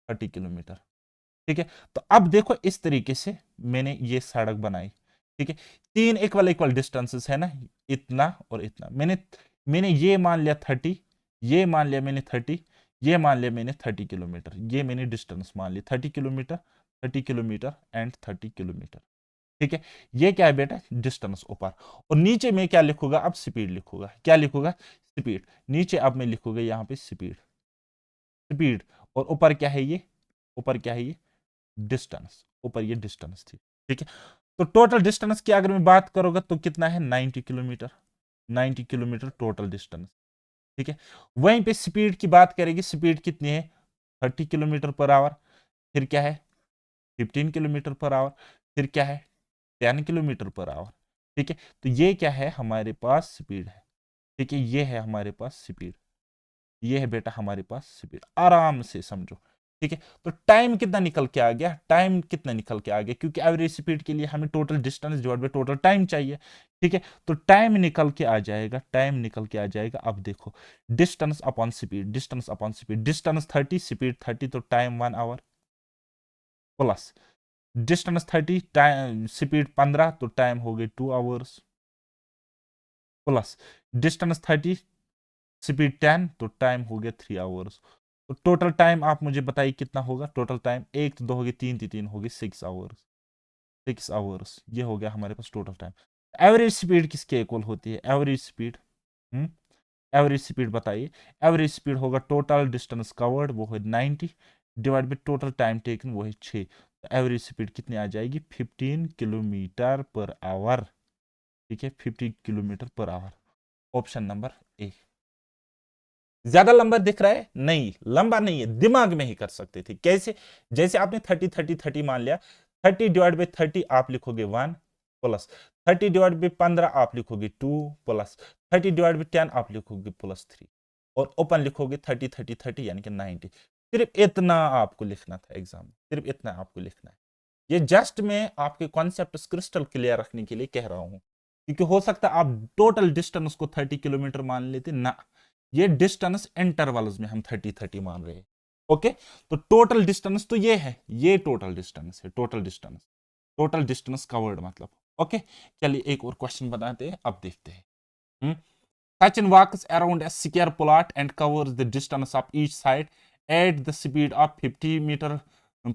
A: 30 किलोमीटर, ठीक है। तो अब देखो इस तरीके से मैंने ये सड़क बनाई, ठीक है। 3 इक्वल इक्वल डिस्टेंसेस है ना, इतना और इतना, मैंने मैंने ये मान लिया 30, ये मान लिया मैंने 30, ये मान लिया मैंने 30 किलोमीटर, ये मैंने डिस्टेंस मान लिया 30 किलोमीटर, 30 किलोमीटर एंड 30 किलोमीटर, ठीक है। ये क्या है बेटा, डिस्टेंस ऊपर, और नीचे में क्या लिखूंगा, अब स्पीड लिखूंगा, क्या लिखूंगा, स्पीड। नीचे अब मैं लिखूंगा यहाँ पे स्पीड, स्पीड, और ऊपर क्या है ये, ऊपर क्या है ये, डिस्टेंस, ऊपर ये डिस्टेंस थी, ठीक है। तो टोटल डिस्टेंस की अगर मैं बात करूंगा तो कितना है, 90 किलोमीटर, 90 किलोमीटर टोटल डिस्टेंस, ठीक है। वहीं पे स्पीड की बात करेंगे, स्पीड कितनी है 30 किलोमीटर पर आवर, फिर क्या है 15 किलोमीटर पर आवर, फिर क्या है 10 किलोमीटर पर आवर। ठीक है, तो ये क्या है हमारे पास स्पीड है। ठीक है, ये है हमारे पास स्पीड, ये है बेटा हमारे पास स्पीड, आराम से समझो। ठीक है, तो टाइम कितना निकल के आ गया, टाइम कितना निकल के आ गया, क्योंकि एवरेज स्पीड के लिए हमें total distance divide by total time चाहिए। ठीक है, तो टाइम निकल के आ जाएगा, टाइम निकल के आ जाएगा। अब देखो distance upon speed, distance upon speed, distance 30 speed 30, तो time 1 hour, plus distance 30 time speed 15, तो टाइम हो गई 2 आवर्स, प्लस डिस्टेंस 30 स्पीड 10, तो टाइम हो गया 3 आवर्स। तो टोटल टाइम आप मुझे बताइए कितना होगा टोटल टाइम, एक तो दो होगी, तीन थी, तीन होगी 6 आवर्स, 6 आवर्स, ये हो गया हमारे पास टोटल टाइम। एवरेज स्पीड किसके इक्वल होती है, एवरेज स्पीड, एवरेज स्पीड बताइए। एवरेज स्पीड होगा टोटल डिस्टेंस कवर्ड, वो है 90, divide by total time taken, वो है 6। तो एवरेज स्पीड कितनी आ जाएगी 15 किलोमीटर पर आवर। ठीक है, 50 kilometre per our, option number A. ज्यादा लंबा दिख रहा है, नहीं लंबा नहीं है, दिमाग में ही कर सकते थे। कैसे, जैसे आपने 30 30 30 मान लिया, 30 डिवाइड बाई 30 आप लिखोगे 1, प्लस 30 डिवाइड बाई 15 आप लिखोगे 2, प्लस 30 डिवाइड बाई 10 आप लिखोगे +3, और ओपन लिखोगे 30 30 30 यानी कि 90। सिर्फ इतना आपको लिखना था एग्जाम में, सिर्फ इतना आपको लिखना है। ये जस्ट मैं आपके कॉन्सेप्ट क्रिस्टल क्लियर रखने के लिए कह रहा हूं, क्योंकि हो सकता है आप टोटल डिस्टेंस को 30 किलोमीटर मान लेते ना, ये डिस्टेंस इंटरवल्स में हम 30 30 मान रहे हैं। ओके, तो टोटल डिस्टेंस तो ये है, ये टोटल डिस्टेंस है, total distance, total distance covered मतलब। ओके, चलिए एक और क्वेश्चन बताते हैं, अब देखते हैं। Sachin walks around a square plot and covers the distance of each side at the speed of 50 meter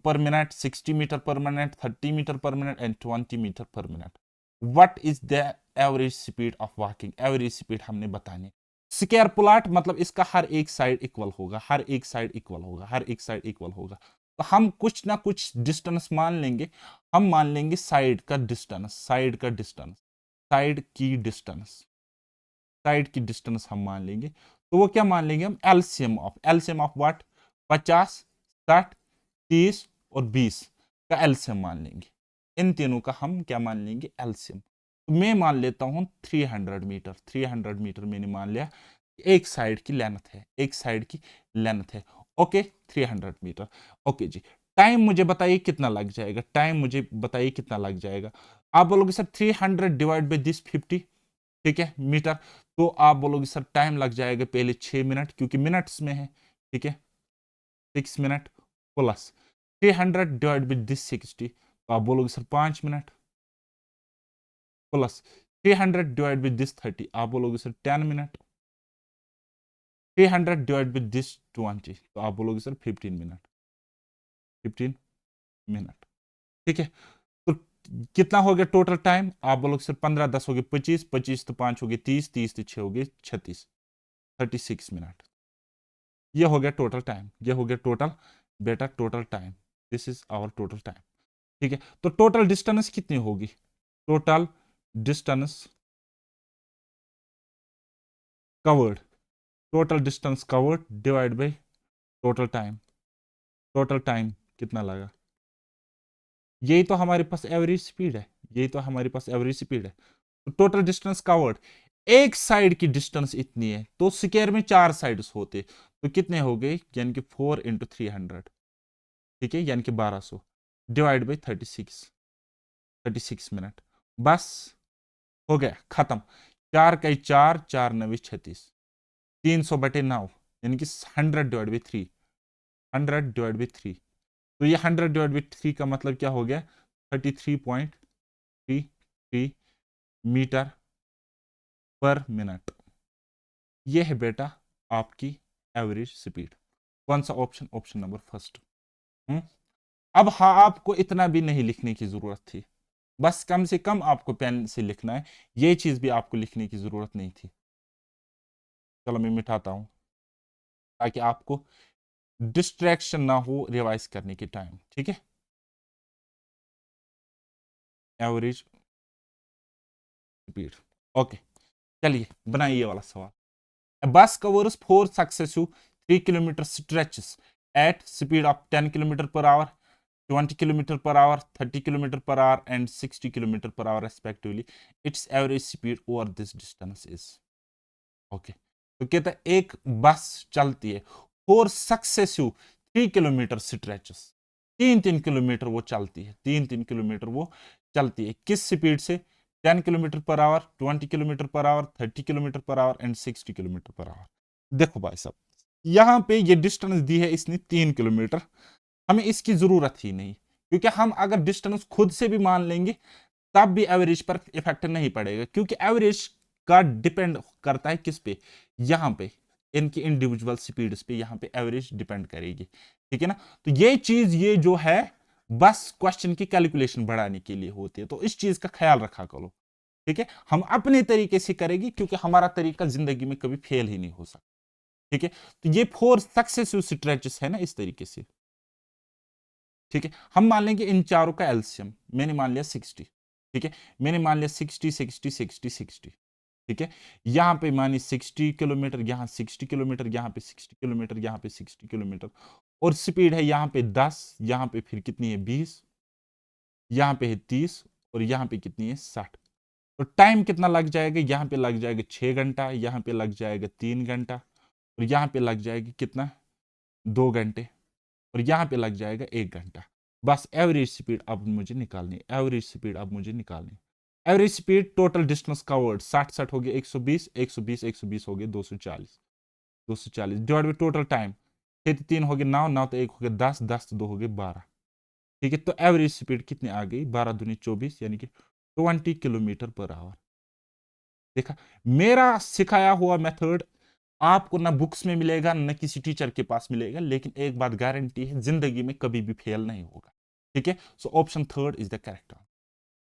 A: per minute, 60 meter per minute, 30 meter per minute, and 20 meter per minute. What is the average speed of walking? Average speed हमने बतानी। Square plot मतलब इसका हर एक side equal होगा, हर एक side equal होगा, हर एक side equal होगा। तो हम कुछ ना कुछ डिस्टेंस मान लेंगे, हम मान लेंगे साइड का डिस्टेंस, साइड का डिस्टेंस, साइड की डिस्टेंस, साइड की डिस्टेंस हम मान लेंगे। तो वो क्या मान लेंगे हम, एलसीएम ऑफ व्हाट, 50 60 30 और 20 का एलसीएम मान लेंगे। इन तीनों का हम क्या मान लेंगे, एलसीएम। तो मैं मान लेता हूं 300 मीटर, 300 मीटर मैंने मान लिया, एक साइड की लेंथ है, एक साइड की लेंथ है। Okay, 300 metre. ओके जी, टाइम मुझे बताइए कितना लग जाएगा, टाइम मुझे बताइए कितना लग जाएगा। आप बोलोगे सर 300 डिवाइड बाई दिस 50, ठीक है मीटर, तो आप बोलोगे सर टाइम लग जाएगा पहले 6 मिनट, क्योंकि मिनट्स में है। ठीक है, 6 minute, plus 300 divide by this 60, तो आप बोलोगे sir 5 minute, plus 300 divide by this 30, आप बोलोगे sir 10 minute, 300 divide by this 20, तो आप बोलोगे सर 15 मिनट, 15 मिनट। ठीक है, तो कितना हो गया टोटल टाइम, आप बोलोगे सर 15 10 हो गए 25, 25 तो 5 हो गए 30, 30 तो 6 हो गए 36, 36 मिनट। ये हो गया टोटल टाइम, ये हो गया टोटल बेटा total time, this is hour total time. ठीक है, तो टोटल डिस्टेंस कितनी होगी, total distance covered, total distance covered divide by total time, total time कितना लगा, यही तो हमारे पास एवरेज स्पीड है, यही तो हमारे पास एवरेज स्पीड है। तो टोटल डिस्टेंस कवर्ड, एक साइड की डिस्टेंस इतनी है, तो स्क्वायर में 4 साइड्स होते, तो कितने हो गए, यानी कि 4 इंटू 300, ठीक है, यानी कि 1200 डिवाइड बाई 36, 36 मिनट, बस हो गया खत्म। 4 कई 4, 4 9 36, 300/9, यानी कि 100 डिवाइड बाई 3, 100 डिवाइड बाई 3, तो ये 100 डिवाइड बाई 3 का मतलब क्या हो गया, 33.33 मीटर पर मिनट। ये है बेटा आपकी एवरेज स्पीड। कौन सा ऑप्शन, ऑप्शन नंबर फर्स्ट। अब हाँ, आपको इतना भी नहीं लिखने की जरूरत थी, बस कम से कम आपको पेन से लिखना है, ये चीज भी आपको लिखने की जरूरत नहीं थी। चलो मैं मिटाता हूं, ताकि आपको डिस्ट्रैक्शन ना हो रिवाइज करने के टाइम। ठीक है, एवरेज स्पीड। ओके, चलिए बनाइए ये वाला सवाल। A bus covers 4 successive 3 kilometer stretches at speed of 10 kilometer per hour, 20 kilometer per hour, 30 kilometer per hour, and 60 kilometer per hour respectively. Its average speed over this distance is. Okay. तो कहता है एक बस चलती है 4 successive 3 kilometre stretches, 3-3 kilometre वो चलती है, 3-3 किलोमीटर वो चलती है। किस स्पीड से? 10 kilometre per our, 20 kilometre per our, 30 kilometre per hour and 60 kilometre per our. देखो भाई साहब, यहां पे ये डिस्टेंस दी है इसने 3 किलोमीटर, हमें इसकी जरूरत ही नहीं, क्योंकि हम अगर डिस्टेंस खुद से भी मान लेंगे तब भी एवरेज पर इफेक्ट नहीं पड़ेगा, क्योंकि एवरेज का डिपेंड करता है किस पे? यहां पे इनकी इंडिविजुअल स्पीड्स पे, यहां पे एवरेज डिपेंड करेगी। ठीक है ना? तो ये चीज, ये जो है बस क्वेश्चन की कैलकुलेशन बढ़ाने के लिए होती है, तो इस चीज का ख्याल रखा करो। ठीक है? हम अपने तरीके से करेंगे, क्योंकि हमारा तरीका जिंदगी में कभी फेल ही नहीं हो सकता। ठीक है? तो ये 4 सक्सेसिव स्ट्रेचेस है ना, इस तरीके से। ठीक है? हम मान लेंगे इन चारों का एलसीएम, मैंने मान लिया 60। ठीक है? मैंने मान लिया 60 60 60 60। ठीक है? यहां पे मानिए 60 किलोमीटर, यहां 60 किलोमीटर, यहां पे 60 किलोमीटर, यहां पे 60 किलोमीटर, और स्पीड है यहां पे 10, यहां पे फिर कितनी है 20, यहां पे है 30, और यहां पे कितनी है 60। तो टाइम कितना लग जाएगा? यहां पे लग जाएगा 6 घंटा, यहां पे लग जाएगा 3 घंटा, और यहां पे लग जाएगा कितना? 2 घंटे, और यहां पे लग जाएगा 1 घंटा। बस एवरेज स्पीड अब मुझे निकालनी है, एवरेज स्पीड अब मुझे निकालनी है। Average speed total distance covered 60 60 हो गया 120, 120 120 हो गया 240, 240 डिवाइड बाई टोटल टाइम, 6 3 हो गया 9, 9 तो 1 हो गया 10, 10 तो 2 हो गया 12। ठीक है? तो एवरेज स्पीड कितनी आ गई? 12 दूनी 24, यानी कि 20 किलोमीटर पर आवर। देखा, मेरा सिखाया हुआ मेथड आपको ना बुक्स में मिलेगा, ना किसी टीचर के पास मिलेगा, लेकिन एक बात गारंटी है, जिंदगी में कभी भी फेल नहीं होगा। ठीक है? So option third is the correct.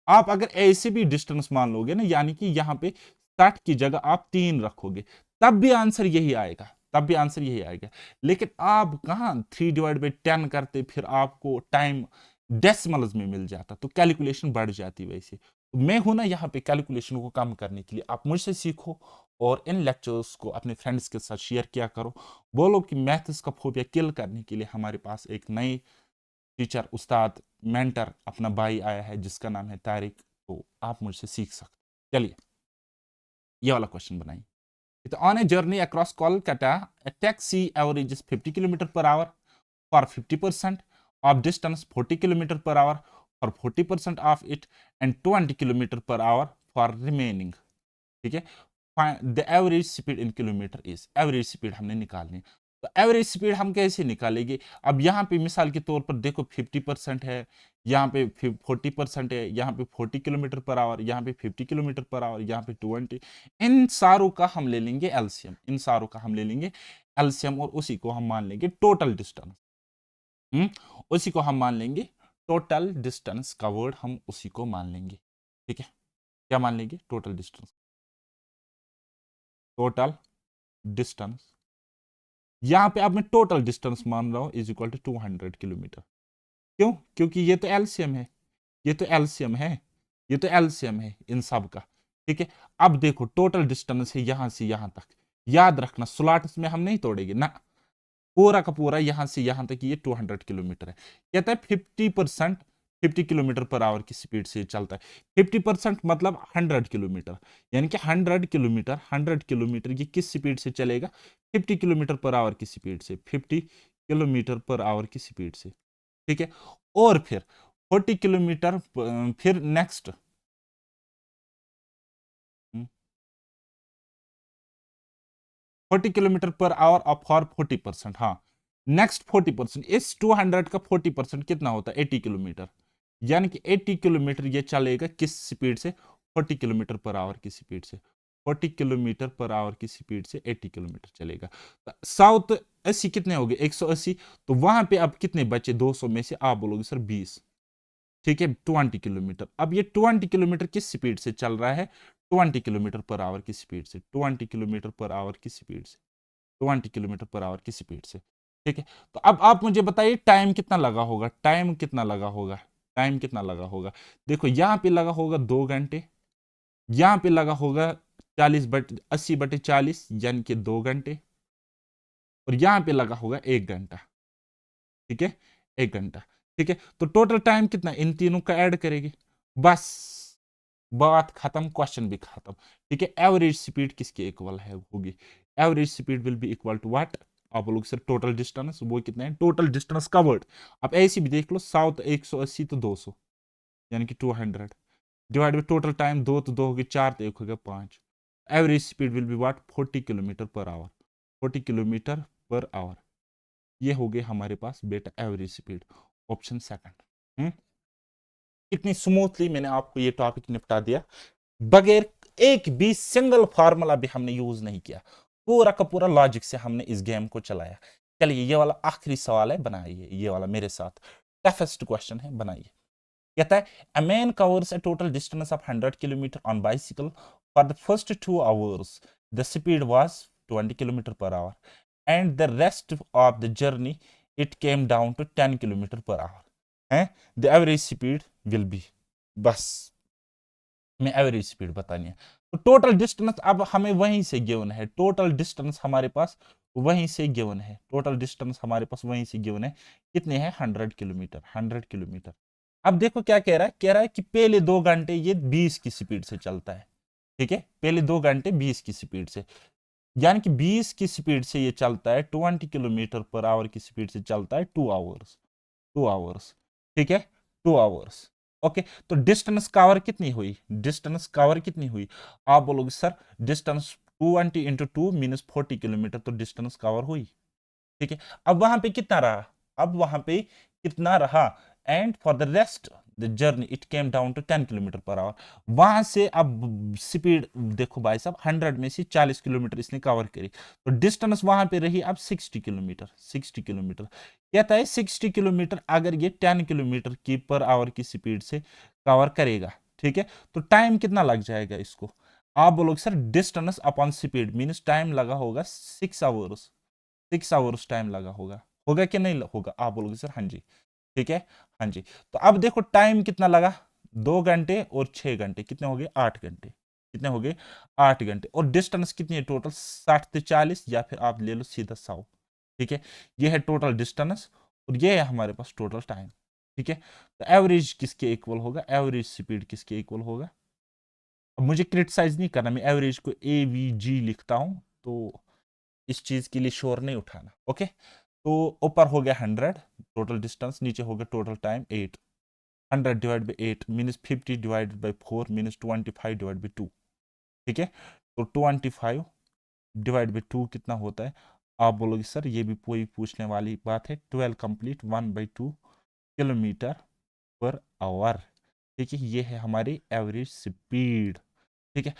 A: आप अगर ऐसे भी डिस्टेंस मान लोगे ना, यानी कि यहां पे 60 की जगह आप 3 रखोगे, तब भी आंसर यही आएगा, तब भी आंसर यही आएगा। लेकिन आप कहां 3/10 करते, फिर आपको टाइम डेसिमल्स में मिल जाता, तो कैलकुलेशन बढ़ जाती। वैसे तो मैं हूं ना यहाँ पे कैलकुलेशन को कम करने के लिए, आप मुझसे सीखो और इन लेक्चर्स को अपने फ्रेंड्स के साथ शेयर किया करो। बोलो कि मैथ्स का फोबिया किल करने के लिए हमारे पास एक नई टीचर, उस्ताद, मेंटर, अपना भाई आया है जिसका नाम है तारिक, तो आप मुझसे सीख सकते। चलिए ये वाला क्वेश्चन बनाइए। तो on a journey across Kolkata a taxi averages 50 kilometre per our for 50% of distance, 40 kilometre per our for 40% of it, and 20 kilometre per our for remaining। ठीक है? The average speed in kilometre is, average speed हमने निकालनी है। तो average speed हम कैसे निकालेंगे? अब यहाँ पे मिसाल के तौर पर देखो 50% है, यहाँ पे 40% है, यहाँ पे 40 किलोमीटर पर आवर, यहाँ पे 50 किलोमीटर पर आवर, यहाँ पे 20। इन सारों का हम ले लेंगे एलसीएम, इन सारों का हम ले लेंगे एलसीएम, और उसी को हम मान लेंगे टोटल डिस्टेंस। उसी को हम मान लेंगे टोटल डिस्टेंस कवर्ड, हम उसी को मान लेंगे। ठीक है? क्या मान लेंगे? Total distance, total distance. यहां पे अब मैं टोटल डिस्टेंस मान रहा हूं इज इक्वल टू 200 किलोमीटर। क्यों? क्योंकि ये तो एलसीएम है, ये तो एलसीएम है, ये तो एलसीएम है इन सब का। ठीक है? अब देखो टोटल डिस्टेंस है यहां से यहां तक, याद रखना स्लॉट्स में हम नहीं तोड़ेंगे ना, पूरा का पूरा यहां से यहां तक ये 200 किलोमीटर है। कहता है 50%, 50 किलोमीटर पर आवर की स्पीड से चलता है। 50% मतलब 100 किलोमीटर, यानी कि 100 किलोमीटर, 100 किलोमीटर ये किस स्पीड से चलेगा? 50 किलोमीटर पर आवर की स्पीड से, 50 किलोमीटर पर आवर की स्पीड से। ठीक है? और फिर 40 किलोमीटर, फिर next 40 kilometre per hour of for 40%। हाँ, नेक्स्ट 40%, इस 200 का 40% कितना होता है? 80 किलोमीटर, यानी कि 80 किलोमीटर ये चलेगा किस स्पीड से? 40 किलोमीटर पर आवर की स्पीड से, 40 किलोमीटर पर आवर की स्पीड से 80 किलोमीटर चलेगा। साउथ 80 कितने हो गए? 180। तो वहां पे अब कितने बचे 200 में से? आप बोलोगे सर 20। ठीक है? 20 किलोमीटर। अब ये 20 किलोमीटर किस स्पीड से चल रहा है? 20 किलोमीटर पर आवर की स्पीड से, 20 किलोमीटर पर आवर की स्पीड से, 20 किलोमीटर पर आवर की स्पीड से। ठीक है? तो अब आप मुझे बताइए टाइम कितना लगा होगा, टाइम कितना लगा होगा, टाइम कितना लगा होगा? देखो यहां पे लगा होगा 2 घंटे, यहां पे लगा होगा 80/40 यानी कि 2 घंटे, और यहां पे लगा होगा 1 घंटा। ठीक है, 1 घंटा। ठीक है, तो टोटल टाइम कितना, इन तीनों का ऐड करेंगे, बस बात खत्म, क्वेश्चन भी खत्म। ठीक है, एवरेज स्पीड किसके इक्वल है होगी, average speed will be equal to what, आप लोग सर टोटल डिस्टेंस, वो कितना है, टोटल डिस्टेंस कवर्ड। आप ऐसे भी देख लो, साउथ 180 तो 200 यानी कि 200 डिवाइड बाई टोटल टाइम, 2 तो 2 हो गए, 4 तो 1 हो गया 5। Average speed will be what, 40 kilometre per our, 40 kilometre per our. ये हो गए हमारे पास बेटा एवरेज स्पीड, ऑप्शन सेकंड। कितनी स्मूथली मैंने आपको ये टॉपिक निपटा दिया, बगैर एक भी सिंगल फार्मूला भी हमने यूज नहीं किया, पूरा का पूरा लॉजिक से हमने इस गेम को चलाया। चलिए ये वाला आखिरी सवाल है, बनाइए ये वाला मेरे साथ, टफेस्ट क्वेश्चन है, बनाइए। कहता है a man covers a total distance of 100 kilometre on bicycle for the first 2 hours, the speed was 20 kilometre per hour and the rest of the journey it came down to 10 kilometre per hour है, the average speed will be, बस में average speed बतानी है। तो total distance अब हमें वहीं से गिवन है, टोटल डिस्टेंस हमारे पास वहीं से गिवन है, टोटल डिस्टेंस हमारे पास वहीं से गिवन है, कितने हैं 100 किलोमीटर, 100 किलोमीटर। अब देखो क्या कह रहा है, कह रहा है कि पहले 2 घंटे ये 20 की स्पीड से चलता है। ठीक है, पहले 2 घंटे 20 की स्पीड से, यानी कि 20 की स्पीड से ये चलता है, 20 किलोमीटर पर आवर की स्पीड से चलता है 2 आवर्स, 2 आवर्स। ठीक है, 2 आवर्स। ओके, तो डिस्टेंस कवर कितनी हुई, डिस्टेंस कवर कितनी हुई, आप बोलोगे सर डिस्टेंस 20 इंटू 2 मीनस 40 किलोमीटर, तो डिस्टेंस कवर हुई। ठीक है, अब वहां पे कितना रहा, अब वहां पे कितना रहा, and for the rest the journey it came down to 10 kilometre per hour. वहां से अब स्पीड देखो भाई साहब, 100 में से 40 किलोमीटर इसने कवर करी, तो डिस्टेंस वहां पे रही अब 60 किलोमीटर, 60 किलोमीटर। कहता है 60 किलोमीटर अगर ये 10 किलोमीटर की पर आवर की स्पीड से कवर करेगा, ठीक है, तो टाइम कितना लग जाएगा इसको, आप बोलोगे sir distance upon speed means time लगा होगा 6 आवर्स, 6 आवर्स टाइम लगा होगा, होगा कि नहीं होगा, आप बोलोगे सर हाँ जी। ठीक है, हाँ जी, तो अब देखो टाइम कितना लगा, 2 घंटे और 6 घंटे, कितने हो गए 8 घंटे, कितने हो गए 8 घंटे, और डिस्टेंस कितनी है टोटल 60 से 40, या फिर आप ले लो सीधा 100। ठीक है, ये है टोटल डिस्टेंस और ये है हमारे पास टोटल टाइम। ठीक है, तो एवरेज किसके इक्वल होगा, एवरेज स्पीड किसके इक्वल होगा, अब मुझे क्रिटिसाइज नहीं करना, मैं एवरेज को AVG लिखता हूं, तो इस चीज के लिए शोर नहीं उठाना। ओके, तो ऊपर हो गया 100 टोटल डिस्टेंस, नीचे हो गया total time 8, 100 divide by 8 मीनस 50 divided by 4 मीनस 25 divide by 2। ठीक है, तो 25 डिवाइड बाई 2 कितना होता है, आप बोलोगे सर ये भी कोई पूछने वाली बात है, 12 कंप्लीट 1/2 किलोमीटर पर आवर। ठीक है, ये है हमारी एवरेज स्पीड। ठीक है,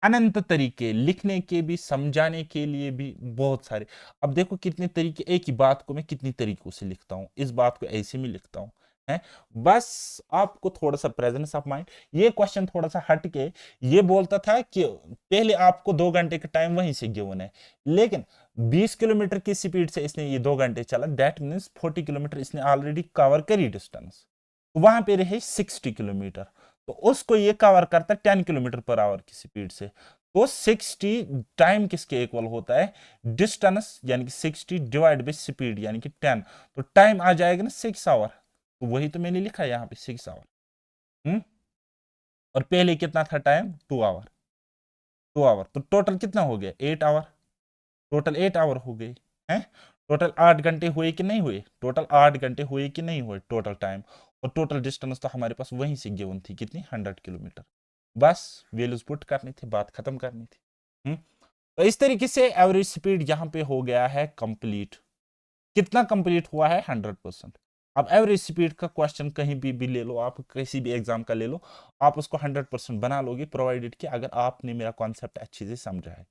A: अनंत तरीके लिखने के भी, समझाने के लिए भी बहुत सारे। अब देखो कितने तरीके, एक ही बात को मैं कितनी तरीकों से लिखता हूँ, इस बात को ऐसे में लिखता हूँ है, बस आपको थोड़ा सा प्रेजेंस ऑफ माइंड। ये क्वेश्चन थोड़ा सा हट के ये बोलता था कि पहले आपको 2 घंटे का टाइम वहीं से गिवन है, लेकिन 20 किलोमीटर की स्पीड से इसने ये 2 घंटे चला, दैट मीन्स 40 किलोमीटर इसने ऑलरेडी कवर करी डिस्टेंस, वहां पे रहे 60 किलोमीटर, तो उसको ये कवर करता है 10 किलोमीटर पर आवर की स्पीड से, तो 60 टाइम किसके इक्वल होता है, डिस्टेंस यानी कि 60 डिवाइड बाई स्पीड यानी कि 10, तो टाइम आ जाएगा ना 6 आवर, तो वही तो मैंने लिखा है यहाँ पे 6 आवर। और पहले कितना था टाइम 2 आवर, 2 आवर, तो टोटल कितना हो गया 8 आवर, टोटल 8 आवर हो गई है, टोटल 8 घंटे हुए कि नहीं हुए, टोटल 8 घंटे हुए कि नहीं हुए टोटल टाइम, और टोटल डिस्टेंस तो हमारे पास वहीं से गिवन थी कितनी 100 किलोमीटर, बस वैल्यूज पुट करनी थी, बात खत्म करनी थी। तो इस तरीके से एवरेज स्पीड यहां पे हो गया है कंप्लीट, कितना कंप्लीट हुआ है 100%। अब एवरेज स्पीड का क्वेश्चन कहीं भी ले लो, आप किसी भी एग्जाम का ले लो, आप उसको 100% बना लोगे, प्रोवाइडेड कि अगर आपने मेरा कॉन्सेप्ट अच्छे से समझा है,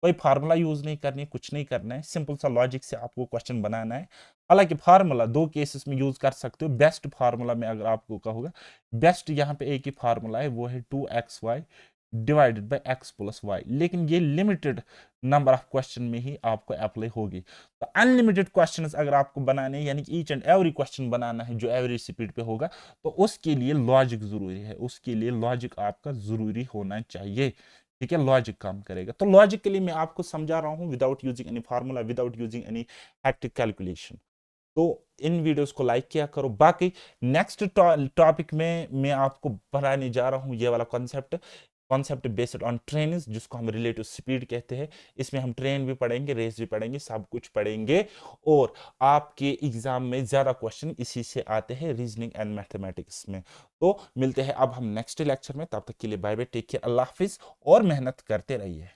A: कोई फार्मूला यूज नहीं करनी, कुछ नहीं करना है, सिंपल सा लॉजिक से आपको क्वेश्चन बनाना है। हालांकि फार्मूला 2 केसेस में यूज कर सकते हो, बेस्ट फार्मूला में अगर आपको कहूँगा, बेस्ट यहाँ पे एक ही फार्मूला है, वो है 2xy divided by x plus y, लेकिन ये लिमिटेड नंबर ऑफ क्वेश्चन में ही आपको अप्लाई होगी। तो अनलिमिटेड क्वेश्चंस अगर आपको बनाने यानी कि ईच एंड एवरी क्वेश्चन बनाना है जो एवरेज स्पीड पे होगा, तो उसके लिए लॉजिक जरूरी है, उसके लिए लॉजिक आपका जरूरी होना चाहिए। ठीक है, लॉजिक काम करेगा। तो लॉजिकली मैं आपको समझा रहा हूं without using any formula, without using any hectic calculation. तो इन वीडियोस को लाइक किया करो। बाकी नेक्स्ट टॉपिक में मैं आपको बनाने जा रहा हूं ये वाला कॉन्सेप्ट बेस्ड ऑन ट्रेनिंग, जिसको हम रिलेटिव स्पीड कहते हैं। इसमें हम ट्रेन भी पढ़ेंगे, रेस भी पढ़ेंगे, सब कुछ पढ़ेंगे। और आपके एग्जाम में ज्यादा क्वेश्चन इसी से आते हैं, रीजनिंग एंड मैथमेटिक्स में। तो मिलते हैं अब हम नेक्स्ट लेक्चर में, तब तक के लिए बाय बाय, टेक केयर, अल्लाह हाफिज, और मेहनत करते रहिए।